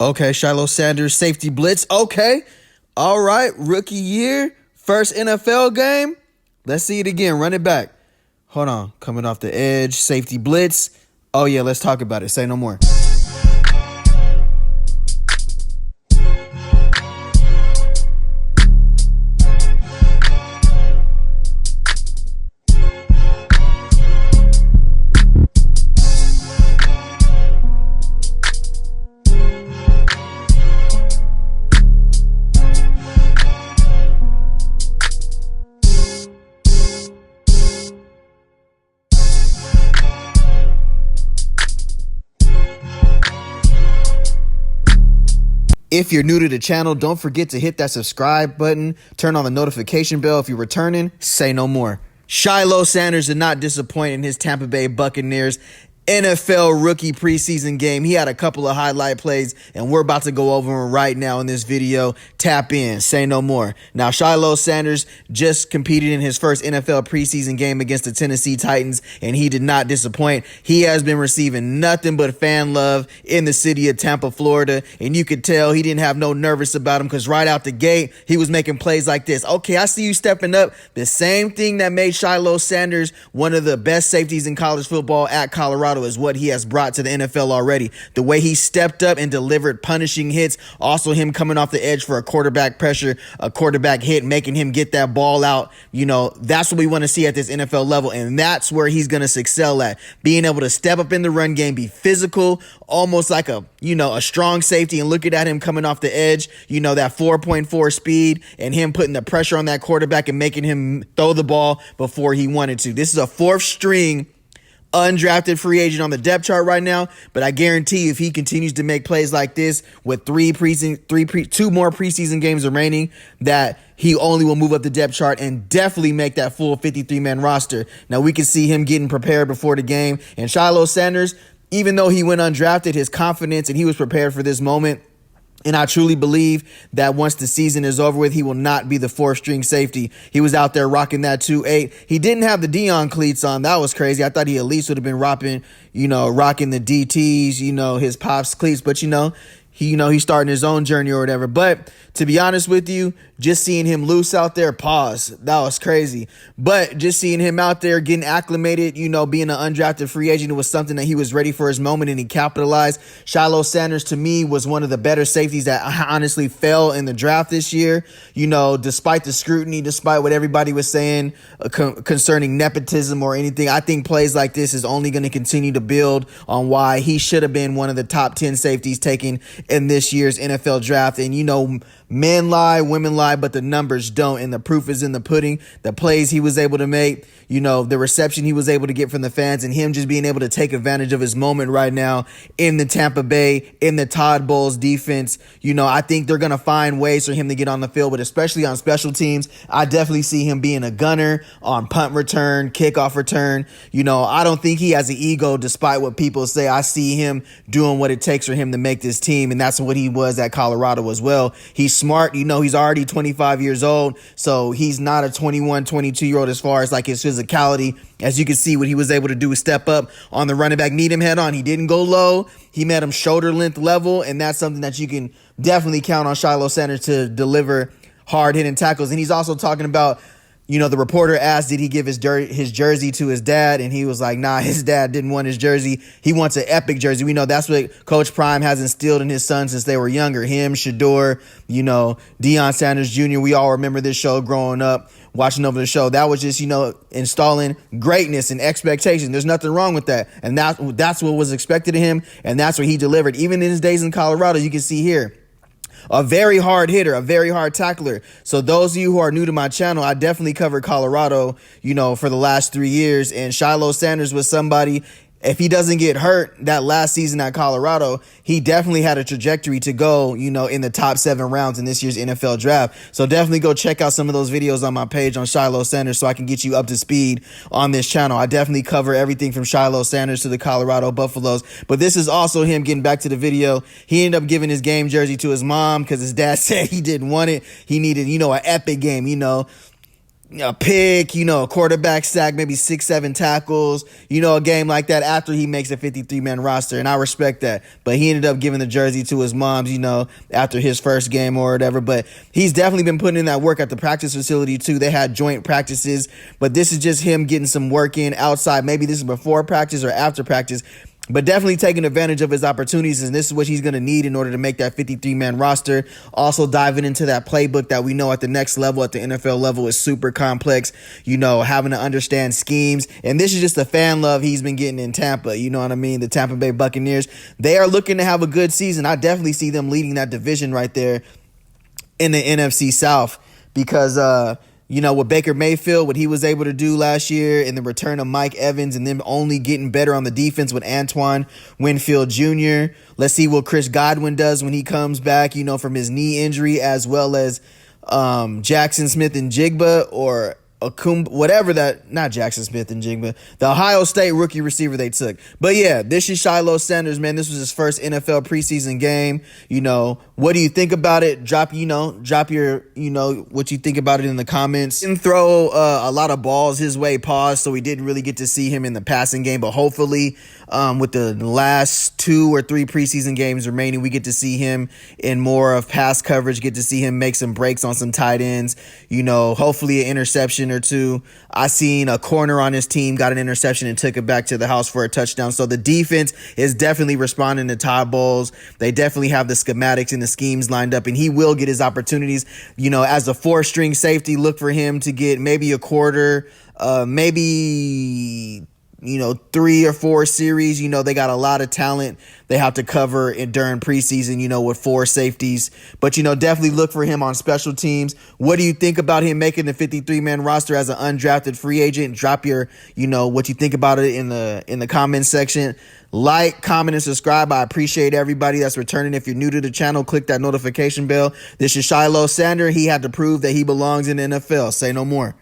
Okay, Shilo Sanders, safety blitz. Okay. All right, rookie year, first NFL game. Let's see it again. Run it back. Hold on. Coming off the edge, safety blitz. Oh, yeah, let's talk about it. Say no more. If you're new to the channel, don't forget to hit that subscribe button. Turn on the notification bell if you're returning. Say no more. Shilo Sanders did not disappoint in his Tampa Bay Buccaneers NFL rookie preseason game. He had a couple of highlight plays, and we're about to go over them right now in this video. Tap in. Say no more. Now, Shilo Sanders just competed in his first NFL preseason game against the Tennessee Titans, and he did not disappoint. He has been receiving nothing but fan love in the city of Tampa, Florida, and you could tell he didn't have no nervous about him because right out the gate, he was making plays like this. Okay, I see you stepping up. The same thing that made Shilo Sanders one of the best safeties in college football at Colorado is what he has brought to the NFL already. The way he stepped up and delivered punishing hits, also him coming off the edge for a quarterback pressure, a quarterback hit, making him get that ball out. You know, that's what we want to see at this NFL level, and that's where he's going to excel at. Being able to step up in the run game, be physical, almost like a strong safety, and looking at him coming off the edge, that 4.4 speed and him putting the pressure on that quarterback and making him throw the ball before he wanted to. This is a fourth string undrafted free agent on the depth chart right now, but I guarantee you if he continues to make plays like this with two more preseason games remaining, that he only will move up the depth chart and definitely make that full 53-man roster. Now, we can see him getting prepared before the game, and Shilo Sanders, even though he went undrafted, his confidence and he was prepared for this moment. And I truly believe that once the season is over with, he will not be the fourth string safety. He was out there rocking that 2.8. He didn't have the Dion cleats on. That was crazy. I thought he at least would have been rocking the DTs, his pops cleats. But, he's starting his own journey or whatever. But to be honest with you, just seeing him loose out there, pause. That was crazy. But just seeing him out there getting acclimated, being an undrafted free agent, it was something that he was ready for his moment and he capitalized. Shilo Sanders, to me, was one of the better safeties that honestly fell in the draft this year. Despite the scrutiny, despite what everybody was saying concerning nepotism or anything, I think plays like this is only going to continue to build on why he should have been one of the top 10 safeties taken in this year's NFL draft. And, men lie, women lie, but the numbers don't. And the proof is in the pudding. The plays he was able to make, the reception he was able to get from the fans, and him just being able to take advantage of his moment right now in the Tampa Bay, in the Todd Bowles defense. I think they're going to find ways for him to get on the field, but especially on special teams, I definitely see him being a gunner on punt return, kickoff return. I don't think he has an ego despite what people say. I see him doing what it takes for him to make this team, and that's what he was at Colorado as well. He's smart. He's already 25 years old, so he's not a 21, 22-year-old as far as like his physicality. As you can see, what he was able to do is step up on the running back, meet him head on. He didn't go low. He met him shoulder length level, and that's something that you can definitely count on Shilo Sanders to deliver hard-hitting tackles. And he's also talking about, the reporter asked, did he give his jersey to his dad? And he was like, nah, his dad didn't want his jersey. He wants an epic jersey. We know that's what Coach Prime has instilled in his son since they were younger. Him, Shador, Deion Sanders Jr. We all remember this show growing up, watching over the show. That was just, installing greatness and expectation. There's nothing wrong with that. And that's what was expected of him. And that's what he delivered. Even in his days in Colorado, you can see here, a very hard hitter, a very hard tackler. So those of you who are new to my channel, I definitely covered Colorado, for the last 3 years. And Shilo Sanders was somebody, if he doesn't get hurt that last season at Colorado, he definitely had a trajectory to go, in the top 7 rounds in this year's NFL draft. So definitely go check out some of those videos on my page on Shilo Sanders so I can get you up to speed on this channel. I definitely cover everything from Shilo Sanders to the Colorado Buffaloes. But this is also him getting back to the video. He ended up giving his game jersey to his mom because his dad said he didn't want it. He needed, an epic game, a pick, a quarterback sack, maybe 6, 7 tackles, a game like that after he makes a 53-man roster. And I respect that. But he ended up giving the jersey to his moms, after his first game or whatever. But he's definitely been putting in that work at the practice facility too. They had joint practices, but this is just him getting some work in outside. Maybe this is before practice or after practice, but definitely taking advantage of his opportunities, and this is what he's going to need in order to make that 53-man roster. Also diving into that playbook that we know at the next level, at the NFL level, is super complex, having to understand schemes. And this is just the fan love he's been getting in Tampa, you know what I mean? The Tampa Bay Buccaneers, they are looking to have a good season. I definitely see them leading that division right there in the NFC South because, with Baker Mayfield, what he was able to do last year, and the return of Mike Evans, and them only getting better on the defense with Antoine Winfield Jr. Let's see what Chris Godwin does when he comes back, from his knee injury, as well as Jackson Smith and Jigba, or whatever that, not Jackson Smith and Jigba, the Ohio State rookie receiver they took. But yeah, this is Shilo Sanders, man. This was his first NFL preseason game. What do you think about it? Drop your, what you think about it in the comments. Didn't throw a lot of balls his way, so we didn't really get to see him in the passing game. But hopefully, with the last 2 or 3 preseason games remaining, we get to see him in more of pass coverage, get to see him make some breaks on some tight ends, hopefully an interception or 2. I seen a corner on his team got an interception and took it back to the house for a touchdown. So the defense is definitely responding to Todd Bowles. They definitely have the schematics and the schemes lined up, and he will get his opportunities. As a 4-string safety, look for him to get maybe a quarter, maybe 3 or 4 series. They got a lot of talent they have to cover during preseason, with 4 safeties. But, definitely look for him on special teams. What do you think about him making the 53-man roster as an undrafted free agent? Drop your, what you think about it in the comments section. Like, comment, and subscribe. I appreciate everybody that's returning. If you're new to the channel, click that notification bell. This is Shilo Sanders. He had to prove that he belongs in the NFL. Say no more.